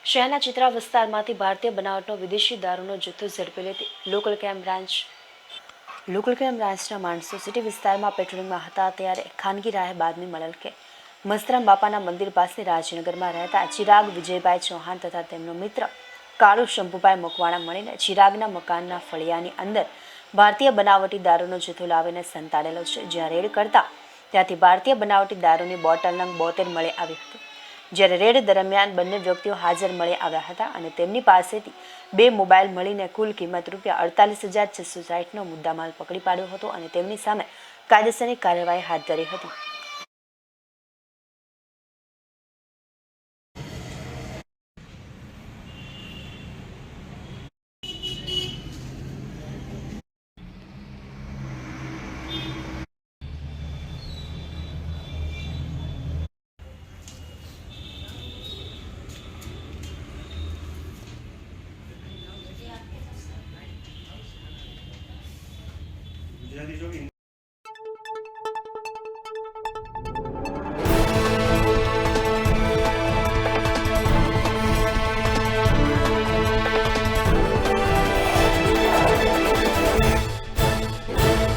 શહેરના ચિત્રા વિસ્તારમાંથી ભારતીય બનાવટનો વિદેશી દારૂનો જથ્થો ઝડપી લેતી લોકલ ક્રાઇમ બ્રાન્ચના માણસો સિટી વિસ્તારમાં પેટ્રોલિંગમાં હતા ત્યારે ખાનગી રાહે બાતમી મળેલ કે મસ્તરામ બાપાના મંદિર પાસે રાજનગરમાં રહેતા ચિરાગ વિજયભાઈ ચૌહાણ તથા તેમનો મિત્ર કાળુ શંભુભાઈ મકવાણા મળીને ચિરાગના મકાનના ફળિયાની અંદર ભારતીય બનાવટી દારૂનો જથ્થો લાવીને સંતાડેલો છે। જ્યાં રેડ કરતા ત્યાંથી ભારતીય બનાવટી દારૂની બોટલ નંગ 72 મળી આવી હતી। જ્યારે રેડ દરમિયાન બંને વ્યક્તિઓ હાજર મળી આવ્યા હતા અને તેમની પાસેથી 2 મોબાઈલ મળીને કુલ કિંમત ₹48,660નો મુદ્દામાલ પકડી પાડ્યો હતો અને તેમની સામે કાયદેસરની કાર્યવાહી હાથ ધરી હતી।